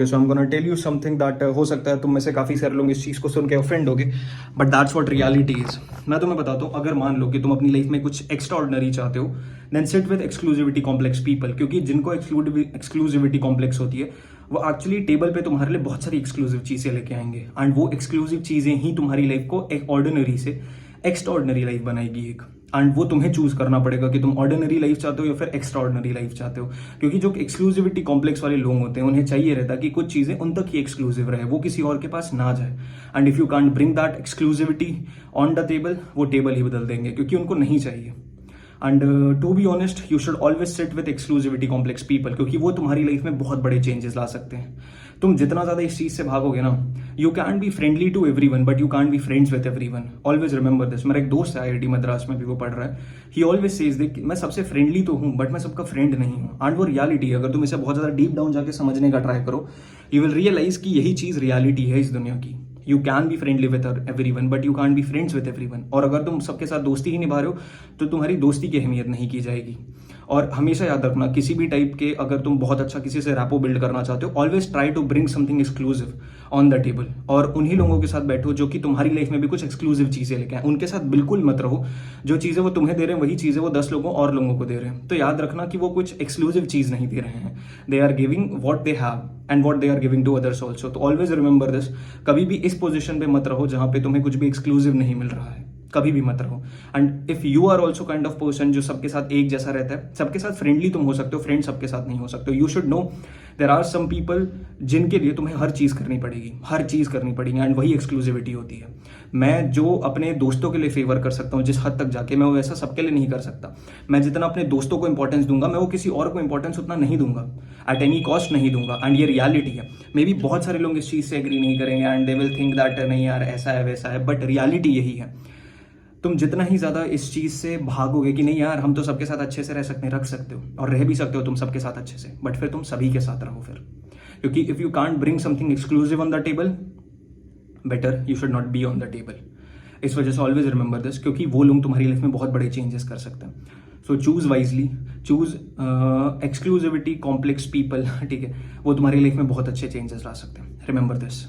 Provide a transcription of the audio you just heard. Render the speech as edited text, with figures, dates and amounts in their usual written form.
So I am gonna tell you something that हो सकता है तुम में से काफ़ी सारे लोग इस चीज़ को सुन के ऑफेंड होगे, but that's what reality is. मैं तुम्हें बताता हूँ, अगर मान लो कि तुम अपनी लाइफ में कुछ एक्स्ट्रा ऑर्डिनरी चाहते हो, then sit with exclusivity complex people, क्योंकि जिनको एक्सक्लूसिविटी कॉम्प्लेक्स होती है वो एक्चुअली टेबल पे तुम्हारे लिए बहुत सारी एक्सक्लूसिव चीज़ें लेके आएंगे, एंड वो एक्सक्लूसिव चीज़ें ही तुम्हारी लाइफ को एक ऑर्डिनरी से एक्स्ट्रा ऑर्डिनरी लाइफ बनाएगी एक। एंड वो तुम्हें चूज करना पड़ेगा कि तुम ऑर्डिनरी लाइफ चाहते हो या फिर एक्स्ट्रा ऑर्डिनरी लाइफ चाहते हो, क्योंकि जो एक्सक्लूसिविटी कॉम्प्लेक्स वाले लोग होते हैं उन्हें चाहिए रहता है कि कुछ चीजें उन तक ही एक्सक्लूसिव रहे, वो किसी और के पास ना जाए। And if you can't bring that exclusivity on the table, वो टेबल ही बदल देंगे क्योंकि उनको नहीं चाहिए। And to be honest, you should always sit with exclusivity complex people, क्योंकि वो तुम्हारी लाइफ में बहुत बड़े चेंजेस ला सकते हैं। तुम जितना ज्यादा इस चीज से भागोगे ना, you can be friendly to everyone but you can be friends with everyone. Always remember this. मेरा एक दोस्त है IIT मद्रास में भी, वो पढ़ रहा है। ही ऑलवेज सेज दैट मैं सबसे फ्रेंडली तो हूँ बट मैं सबका फ्रेंड नहीं हूँ। एंड वो रियलिटी है। अगर तुम इसे बहुत ज्यादा डीप डाउन जाके समझने का ट्राई करो, यू विल रियलाइज कि यही चीज रियलिटी है इस दुनिया की। You can be friendly with everyone but you can be friends with everyone. और अगर तुम सबके साथ दोस्ती ही निभा रहे हो तो तुम्हारी दोस्ती की अहमियत नहीं की जाएगी। और हमेशा याद रखना, किसी भी टाइप के अगर तुम बहुत अच्छा किसी से रैपो बिल्ड करना चाहते हो, always try to bring something exclusive on the table. और उन्हीं लोगों के साथ बैठो जो कि तुम्हारी लाइफ में भी कुछ एक्सक्लूसिव चीजें लेके आए। उनके साथ बिल्कुल मत रहो जो चीजें वो तुम्हें दे रहे हैं वही चीजें वो 10 लोगों और लोगों को दे रहे हैं। तो याद रखना कि वो कुछ एक्सक्लूसिव चीज नहीं दे रहे हैं, they are giving what they have and what they are giving to others also. तो ऑलवेज रिमेंबर दिस। कभी भी इस पोजिशन पे मत रहो जहां पे तुम्हें कुछ भी एक्सक्लूसिव नहीं मिल रहा है, कभी भी मत रहो। And if you are also kind of person जो सबके साथ एक जैसा रहता है, सबके साथ फ्रेंडली तुम हो सकते हो, फ्रेंड सबके साथ नहीं हो सकते हो। You should know there are some people जिनके लिए तुम्हें हर चीज करनी पड़ेगी, हर चीज करनी पड़ेगी, एंड वही एक्सक्लूसिविटी होती है। मैं जो अपने दोस्तों के लिए फेवर कर सकता हूँ जिस हद तक जाके, मैं वो वैसा सबके लिए नहीं कर सकता। मैं जितना अपने दोस्तों को इंपॉर्टेंस दूंगा, मैं वो किसी और को इंपॉर्टेंस उतना नहीं दूंगा, एट एनी कॉस्ट नहीं दूंगा। एंड ये रियलिटी है। मे बी बहुत सारे लोग इस चीज से एग्री नहीं करेंगे and they will think that नहीं यार ऐसा है वैसा है, बट रियलिटी यही है। तुम जितना ही ज्यादा इस चीज से भागोगे कि नहीं यार हम तो सबके साथ अच्छे से रह सकते हैं, रख सकते हो और रह भी सकते हो तुम सबके साथ अच्छे से, बट फिर तुम सभी के साथ रहो फिर। क्योंकि if you can't bring something exclusive on the table, better you should not be on the table. इस वजह से ऑलवेज रिमेंबर दिस, क्योंकि वो लोग तुम्हारी लाइफ में बहुत बड़े चेंजेस कर सकते हैं। So choose wisely, choose exclusivity complex people, ठीक है, वो तुम्हारी लाइफ में बहुत अच्छे चेंजेस ला सकते हैं। Remember this.